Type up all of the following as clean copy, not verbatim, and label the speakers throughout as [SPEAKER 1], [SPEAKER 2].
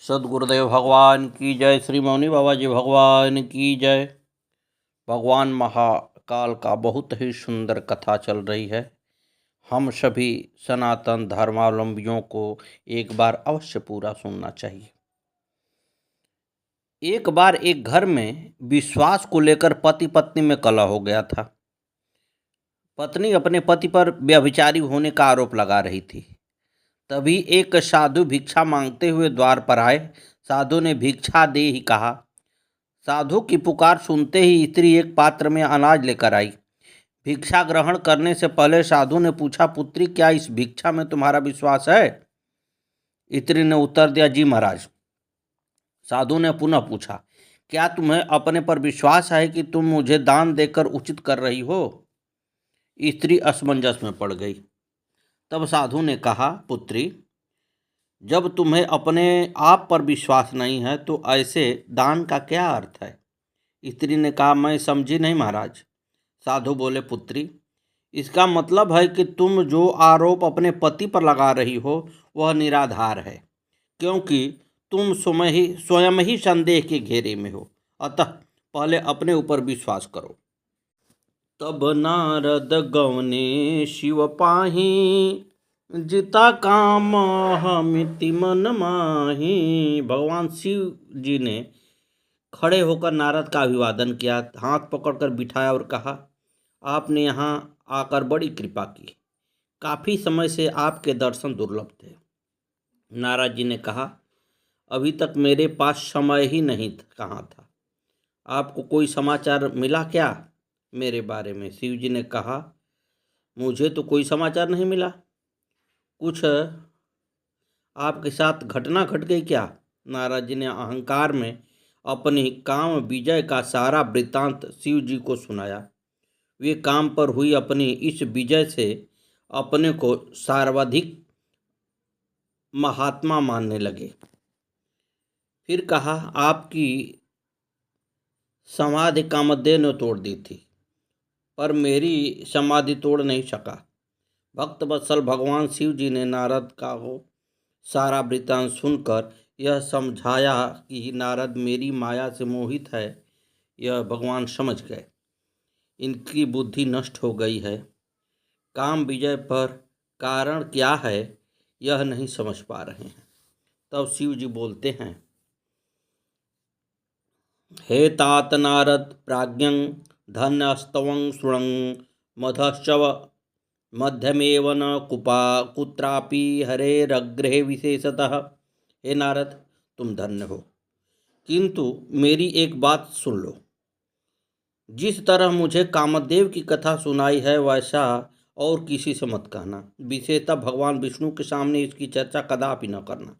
[SPEAKER 1] सदगुरुदेव भगवान की जय। श्री मौनी बाबा जी भगवान की जय। भगवान महाकाल का बहुत ही सुंदर कथा चल रही है। हम सभी सनातन धर्मावलंबियों को एक बार अवश्य पूरा सुनना चाहिए। एक बार एक घर में विश्वास को लेकर पति पत्नी में कलह हो गया था। पत्नी अपने पति पर व्यभिचारी होने का आरोप लगा रही थी। तभी एक साधु भिक्षा मांगते हुए द्वार पर आए। साधु ने भिक्षा दे ही कहा। साधु की पुकार सुनते ही स्त्री एक पात्र में अनाज लेकर आई। भिक्षा ग्रहण करने से पहले साधु ने पूछा, पुत्री, क्या इस भिक्षा में तुम्हारा विश्वास है? स्त्री ने उत्तर दिया, जी महाराज। साधु ने पुनः पूछा, क्या तुम्हें अपने पर विश्वास है कि तुम मुझे दान देकर उचित कर रही हो? स्त्री असमंजस में पड़ गई। तब साधु ने कहा, पुत्री, जब तुम्हें अपने आप पर विश्वास नहीं है तो ऐसे दान का क्या अर्थ है? स्त्री ने कहा, मैं समझी नहीं महाराज। साधु बोले, पुत्री, इसका मतलब है कि तुम जो आरोप अपने पति पर लगा रही हो वह निराधार है, क्योंकि तुम स्वयं ही संदेह के घेरे में हो। अतः पहले अपने ऊपर विश्वास करो। तब नारद गवने शिव पाही, जिता काम हमिति मन माही। भगवान शिव जी ने खड़े होकर नारद का अभिवादन किया, हाथ पकड़कर बिठाया और कहा, आपने यहाँ आकर बड़ी कृपा की। काफ़ी समय से आपके दर्शन दुर्लभ थे। नारद जी ने कहा, अभी तक मेरे पास समय ही नहीं कहाँ था। आपको कोई समाचार मिला क्या मेरे बारे में? शिव जी ने कहा, मुझे तो कोई समाचार नहीं मिला। कुछ आपके साथ घटना घट गई क्या? नारद जी ने अहंकार में अपनी काम विजय का सारा वृत्तांत शिव जी को सुनाया। वे काम पर हुई अपनी इस विजय से अपने को सर्वाधिक महात्मा मानने लगे। फिर कहा, आपकी समाधि कामदेव ने तोड़ दी थी, पर मेरी समाधि तोड़ नहीं सका। भक्त वत्सल भगवान शिव जी ने नारद का हो सारा वृत्तांत सुनकर यह समझाया कि नारद मेरी माया से मोहित है। यह भगवान समझ गए। इनकी बुद्धि नष्ट हो गई है। काम विजय पर कारण क्या है यह नहीं समझ पा रहे हैं। तब शिव जी बोलते हैं, हे तात नारद प्राज्ञं धन्यस्तवं शृणं मधश्चव मध्यमेव न कुत्रापि हरेरग्रे विशेषतः। हे नारद, तुम धन्य हो, किंतु मेरी एक बात सुन लो। जिस तरह मुझे कामदेव की कथा सुनाई है वैसा और किसी से मत कहना। विशेषतः भगवान विष्णु के सामने इसकी चर्चा कदापि न करना।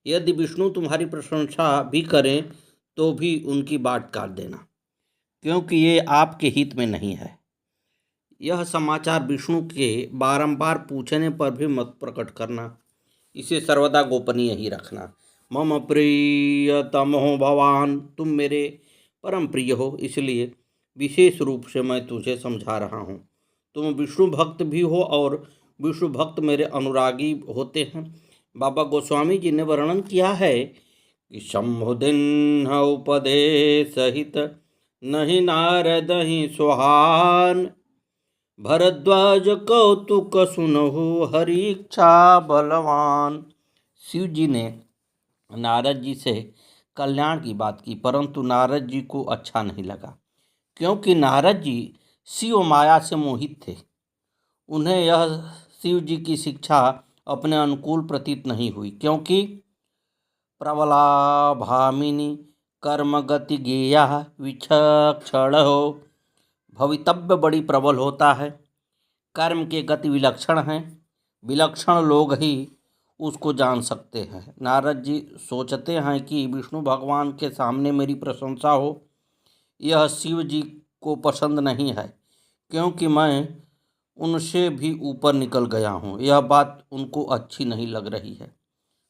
[SPEAKER 1] यदि विष्णु तुम्हारी प्रशंसा भी करें तो भी उनकी बाट काट देना, क्योंकि ये आपके हित में नहीं है। यह समाचार विष्णु के बारंबार पूछने पर भी मत प्रकट करना। इसे सर्वदा गोपनीय ही रखना। मम प्रियतमो भवान, तुम मेरे परम प्रिय हो, इसलिए विशेष रूप से मैं तुझे समझा रहा हूँ। तुम विष्णु भक्त भी हो और विष्णु भक्त मेरे अनुरागी होते हैं। बाबा गोस्वामी जी ने वर्णन किया है कि शंभुदिन उपदेश सहित नहीं नारद ही सुहान, भरद्वाज कौतुक सुनहु हरीक्षा बलवान। शिव जी ने नारद जी से कल्याण की बात की, परंतु नारद जी को अच्छा नहीं लगा, क्योंकि नारद जी शिव माया से मोहित थे। उन्हें यह शिव जी की शिक्षा अपने अनुकूल प्रतीत नहीं हुई, क्योंकि प्रबला भामिनी कर्मगति गेया विचक्षण हो। भवितव्य बड़ी प्रबल होता है। कर्म के गति विलक्षण हैं। विलक्षण लोग ही उसको जान सकते हैं। नारद जी सोचते हैं कि विष्णु भगवान के सामने मेरी प्रशंसा हो, यह शिव जी को पसंद नहीं है, क्योंकि मैं उनसे भी ऊपर निकल गया हूँ। यह बात उनको अच्छी नहीं लग रही है।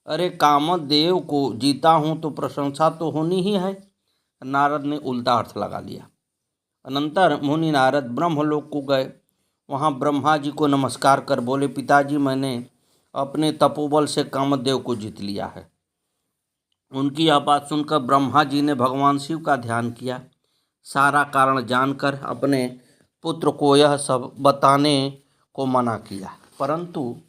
[SPEAKER 1] अरे, कामदेव को जीता हूँ तो प्रशंसा तो होनी ही है। नारद ने उल्टा अर्थ लगा लिया। अनंतर मुनि नारद ब्रह्मलोक को गए। वहाँ ब्रह्मा जी को नमस्कार कर बोले, पिताजी, मैंने अपने तपोबल से कामदेव को जीत लिया है। उनकी यह बात सुनकर ब्रह्मा जी ने भगवान शिव का ध्यान किया। सारा कारण जानकर अपने पुत्र को यह सब बताने को मना किया, परंतु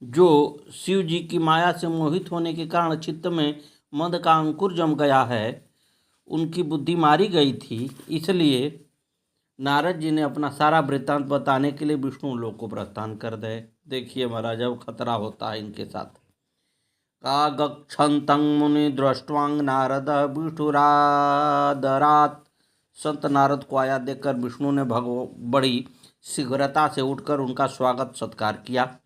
[SPEAKER 1] जो शिव जी की माया से मोहित होने के कारण चित्त में मद का अंकुर जम गया है, उनकी बुद्धि मारी गई थी। इसलिए नारद जी ने अपना सारा वृत्तांत बताने के लिए विष्णु लोक को प्रस्थान कर दे। देखिए महाराज, अब खतरा होता है इनके साथ। का गच्छन्तं मुनि दृष्ट्वांग नारद विष्णुरादरात। संत नारद को आया देखकर विष्णु ने बड़ी शीघ्रता से उठकर उनका स्वागत सत्कार किया।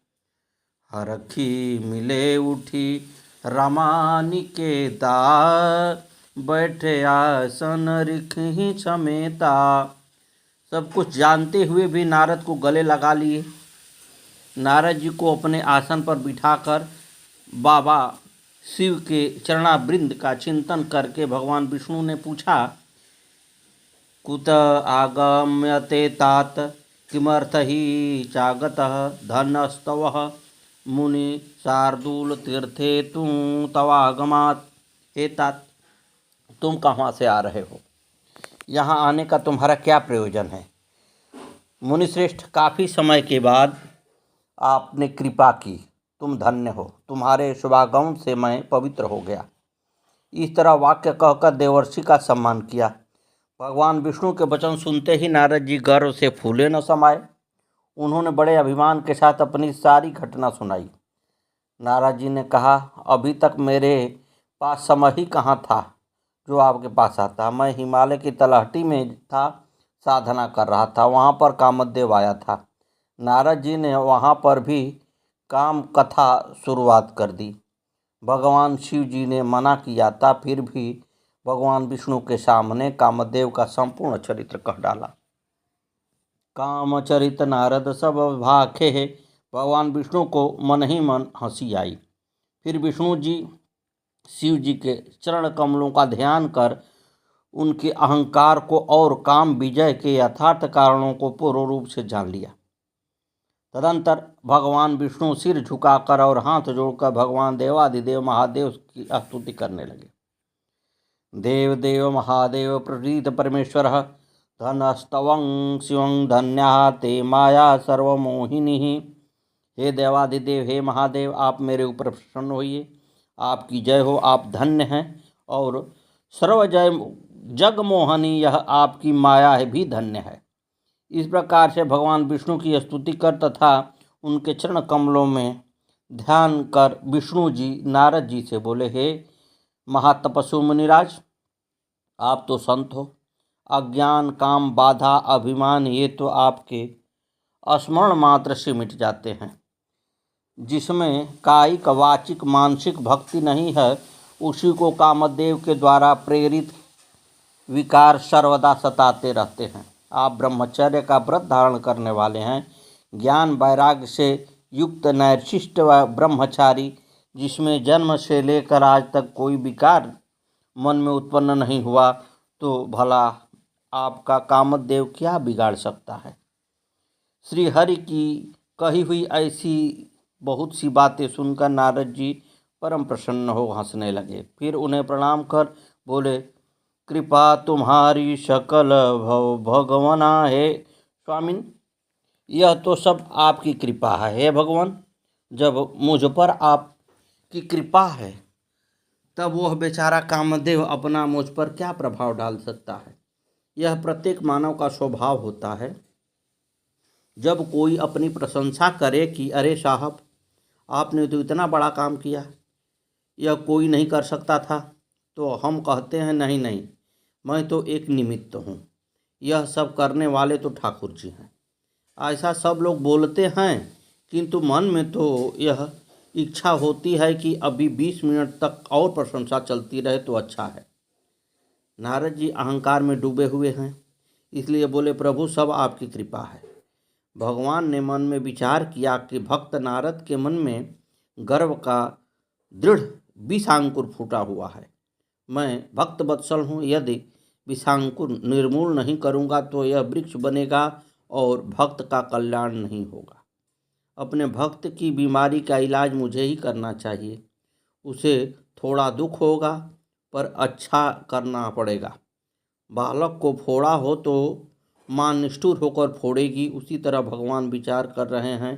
[SPEAKER 1] हरखी मिले उठी रमानिकेता, बैठे आसन रिखी समेता। सब कुछ जानते हुए भी नारद को गले लगा लिए। नारद जी को अपने आसन पर बिठाकर बाबा शिव के चरणावृंद का चिंतन करके भगवान विष्णु ने पूछा, कुत आगम्यते तात, किमर्थ ही चागतः धनस्तवः मुनि शार्दूल तीर्थे तू तवागमात्। हे तात, तुम कहाँ से आ रहे हो? यहाँ आने का तुम्हारा क्या प्रयोजन है? मुनिश्रेष्ठ, काफ़ी समय के बाद आपने कृपा की, तुम धन्य हो, तुम्हारे शुभागमन से मैं पवित्र हो गया। इस तरह वाक्य कहकर देवर्षि का सम्मान किया। भगवान विष्णु के वचन सुनते ही नारद जी गर्व से फूले न समाये। उन्होंने बड़े अभिमान के साथ अपनी सारी घटना सुनाई। नारद जी ने कहा, अभी तक मेरे पास समय ही कहाँ था जो आपके पास आता। मैं हिमालय की तलहटी में था, साधना कर रहा था। वहाँ पर कामदेव आया था। नारद जी ने वहाँ पर भी काम कथा शुरुआत कर दी। भगवान शिव जी ने मना किया था, फिर भी भगवान विष्णु के सामने कामदेव का संपूर्ण चरित्र कह डाला। कामचरित नारद सब भाखे। भगवान विष्णु को मन ही मन हंसी आई। फिर विष्णु जी शिव जी के चरण कमलों का ध्यान कर उनके अहंकार को और काम विजय के यथार्थ कारणों को पूर्ण रूप से जान लिया। तदंतर भगवान विष्णु सिर झुकाकर और हाथ जोड़कर भगवान देवादिदेव महादेव की स्तुति करने लगे। देव देव महादेव प्रीत परमेश्वर, धनस्तवं शिवं धन्या ते माया सर्वमोहिनी। हे देवादिदेव, हे महादेव, आप मेरे ऊपर प्रसन्न होइए। आपकी जय हो, आप धन्य हैं और सर्वजय जगमोहनी यह आपकी माया भी धन्य है। इस प्रकार से भगवान विष्णु की स्तुति कर तथा उनके चरण कमलों में ध्यान कर विष्णु जी नारद जी से बोले, हे महातपस्वी मुनिराज, आप तो संत हो। अज्ञान, काम, बाधा, अभिमान ये तो आपके स्मरण मात्र से मिट जाते हैं। जिसमें कायिक, वाचिक, मानसिक भक्ति नहीं है, उसी को कामदेव के द्वारा प्रेरित विकार सर्वदा सताते रहते हैं। आप ब्रह्मचर्य का व्रत धारण करने वाले हैं। ज्ञान वैराग्य से युक्त नैर्शिष्ट व ब्रह्मचारी, जिसमें जन्म से लेकर आज तक कोई विकार मन में उत्पन्न नहीं हुआ, तो भला आपका कामदेव क्या बिगाड़ सकता है? श्री हरि की कही हुई ऐसी बहुत सी बातें सुनकर नारद जी परम प्रसन्न हो हंसने लगे। फिर उन्हें प्रणाम कर बोले, कृपा तुम्हारी सकल भव भगवना। है स्वामिन, यह तो सब आपकी कृपा है। हे भगवान, जब मुझ पर आपकी कृपा है तब वह बेचारा कामदेव अपना मुझ पर क्या प्रभाव डाल सकता है? यह प्रत्येक मानव का स्वभाव होता है। जब कोई अपनी प्रशंसा करे कि अरे साहब, आपने तो इतना बड़ा काम किया, यह कोई नहीं कर सकता था, तो हम कहते हैं नहीं नहीं, मैं तो एक निमित्त हूँ, यह सब करने वाले तो ठाकुर जी हैं। ऐसा सब लोग बोलते हैं, किंतु मन में तो यह इच्छा होती है कि अभी 20 मिनट तक और प्रशंसा चलती रहे तो अच्छा है। नारद जी अहंकार में डूबे हुए हैं, इसलिए बोले, प्रभु सब आपकी कृपा है। भगवान ने मन में विचार किया कि भक्त नारद के मन में गर्व का दृढ़ विषांकुर फूटा हुआ है। मैं भक्त वत्सल हूँ, यदि विषांकुर निर्मूल नहीं करूँगा तो यह वृक्ष बनेगा और भक्त का कल्याण नहीं होगा। अपने भक्त की बीमारी का इलाज मुझे ही करना चाहिए। उसे थोड़ा दुख होगा पर अच्छा करना पड़ेगा। बालक को फोड़ा हो तो माँ निष्ठुर होकर फोड़ेगी। उसी तरह भगवान विचार कर रहे हैं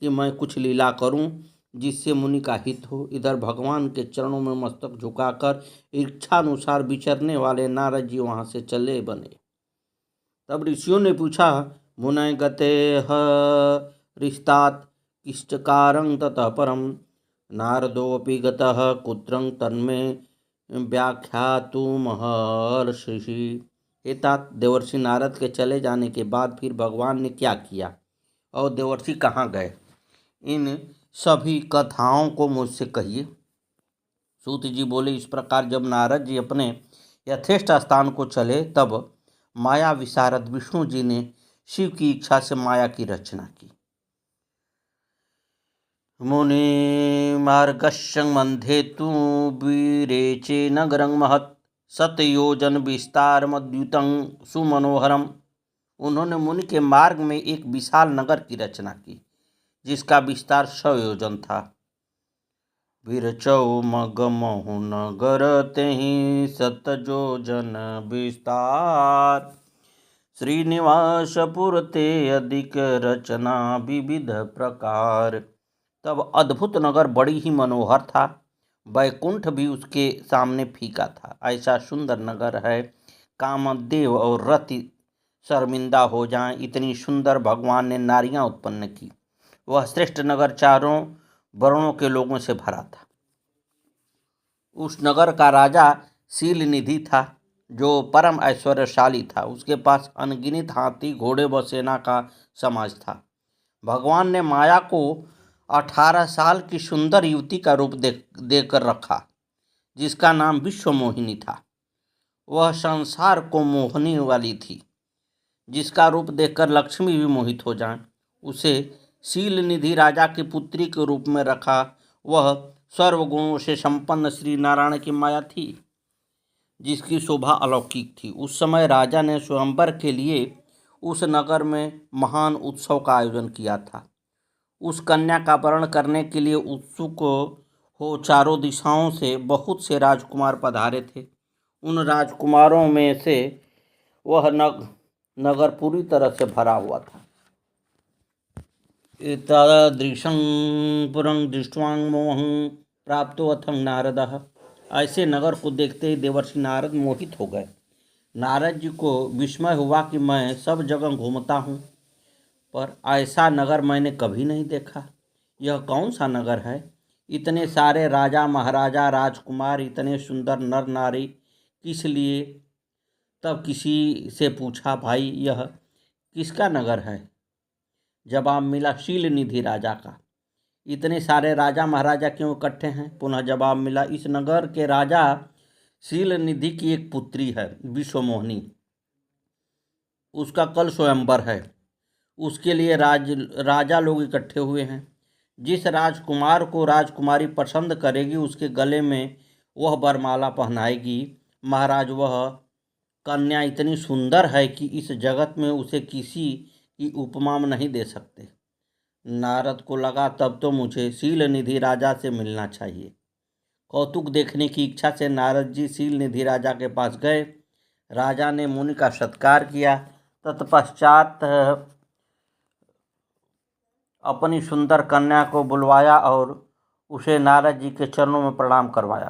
[SPEAKER 1] कि मैं कुछ लीला करूं जिससे मुनि का हित हो। इधर भगवान के चरणों में मस्तक झुकाकर इच्छानुसार विचरने वाले नारद जी वहाँ से चले बने। तब ऋषियों ने पूछा, मुनय गते हरिस्तात किष्टकारं ततः परम नारदोऽपि गतः कुत्रं तन्मे व्याख्यातु महर्षि। हे तात, देवर्षि नारद के चले जाने के बाद फिर भगवान ने क्या किया और देवर्षि कहाँ गए, इन सभी कथाओं को मुझसे कहिए। सूत जी बोले, इस प्रकार जब नारद जी अपने यथेष्ट स्थान को चले तब माया विशारद विष्णु जी ने शिव की इच्छा से माया की रचना की। मुनि मार्गस्य मध्ये तु विरेचे नगरं महत् सतयोजन विस्तार मद्युतं सुमनोहरम। उन्होंने मुनि के मार्ग में एक विशाल नगर की रचना की जिसका विस्तार 100 योजन था। विरचौ मगमहु नगर तेहि सतयोजन विस्तार श्रीनिवासपुर ते अधिक रचना विविध प्रकार। तब अद्भुत नगर बड़ी ही मनोहर था। वैकुंठ भी उसके सामने फीका था। ऐसा सुंदर नगर है, कामदेव और रति शर्मिंदा हो जाएं, इतनी सुंदर भगवान ने नारियां उत्पन्न की। वह श्रेष्ठ नगर चारों वर्णों के लोगों से भरा था। उस नगर का राजा शील निधि था जो परम ऐश्वर्यशाली था। उसके पास अनगिनत हाथी, घोड़े व सेना का समाज था। भगवान ने माया को 18 साल की सुंदर युवती का रूप देकर रखा जिसका नाम विश्वमोहिनी था। वह संसार को मोहने वाली थी, जिसका रूप देखकर लक्ष्मी भी मोहित हो जाए। उसे शील निधि राजा की पुत्री के रूप में रखा। वह सर्वगुणों से संपन्न श्री नारायण की माया थी जिसकी शोभा अलौकिक थी। उस समय राजा ने स्वयंवर के लिए उस नगर में महान उत्सव का आयोजन किया था। उस कन्या का वर्ण करने के लिए उत्सुक हो चारों दिशाओं से बहुत से राजकुमार पधारे थे। उन राजकुमारों में से वह नगर पूरी तरह से भरा हुआ था। एतादृशं पुरं दृष्ट्वा मोहं प्राप्तो अथं नारदः। ऐसे नगर को देखते ही देवर्षि नारद मोहित हो गए। नारद जी को विस्मय हुआ कि मैं सब जगह घूमता हूँ पर ऐसा नगर मैंने कभी नहीं देखा। यह कौन सा नगर है? इतने सारे राजा महाराजा राजकुमार, इतने सुंदर नर नारी किस लिए? तब किसी से पूछा, भाई यह किसका नगर है? जवाब मिला, शील निधि राजा का। इतने सारे राजा महाराजा क्यों इकट्ठे हैं? पुनः जवाब मिला, इस नगर के राजा शील निधि की एक पुत्री है विश्वमोहिनी, उसका कल स्वयंवर है। उसके लिए राजा लोग इकट्ठे हुए हैं। जिस राजकुमार को राजकुमारी पसंद करेगी उसके गले में वह वरमाला पहनाएगी। महाराज, वह कन्या इतनी सुंदर है कि इस जगत में उसे किसी की उपमा नहीं दे सकते। नारद को लगा तब तो मुझे शील निधि राजा से मिलना चाहिए। कौतुक देखने की इच्छा से नारद जी शील निधि राजा के पास गए। राजा ने मुनि का सत्कार किया। तत्पश्चात अपनी सुंदर कन्या को बुलवाया और उसे नारद जी के चरणों में प्रणाम करवाया।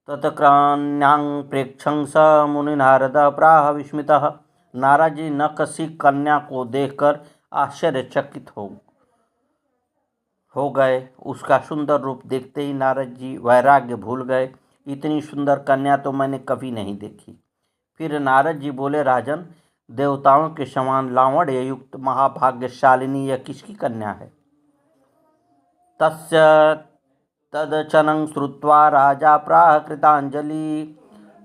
[SPEAKER 1] तत्कन्यां प्रेक्षं स मुनि नारद प्राह विस्मितः। नारद जी नकसी कन्या को देखकर आश्चर्यचकित हो गए। उसका सुंदर रूप देखते ही नारद जी वैराग्य भूल गए। इतनी सुंदर कन्या तो मैंने कभी नहीं देखी। फिर नारद जी बोले, राजन, देवताओं के समान लावण्य युक्त महाभाग्यशालिनी यह किसकी कन्या है? तस्य तदचनं श्रुत्वा राजा प्राह कृतांजलि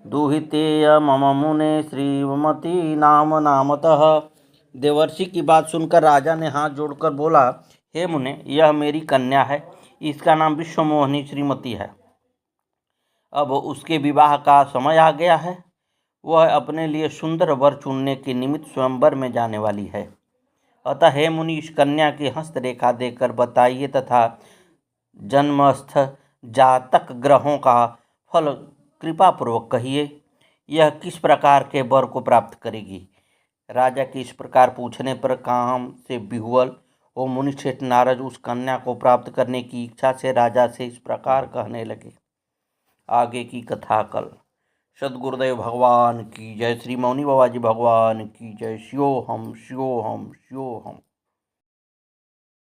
[SPEAKER 1] दुहितेय मम मुने श्रीमती नाम नामतः। देवर्षि की बात सुनकर राजा ने हाथ जोड़कर बोला, हे मुने, यह मेरी कन्या है। इसका नाम विश्वमोहिनी श्रीमती है। अब उसके विवाह का समय आ गया है। वह अपने लिए सुंदर वर चुनने के निमित्त स्वयंवर में जाने वाली है। अतः हे मुनि, इस कन्या की हस्तरेखा देकर बताइए तथा जन्मस्थ जातक ग्रहों का फल कृपा पूर्वक कहिए। यह किस प्रकार के वर को प्राप्त करेगी। राजा के इस प्रकार पूछने पर काम से विह्वल वो मुनिश्रेष्ठ नारद उस कन्या को प्राप्त करने की इच्छा से राजा से इस प्रकार कहने लगे। आगे की कथा कल। सद्गुरुदेव भगवान की जय। श्री मौनी बाबा जी भगवान की जय। शिवोहम शिवोहम शिवोहम।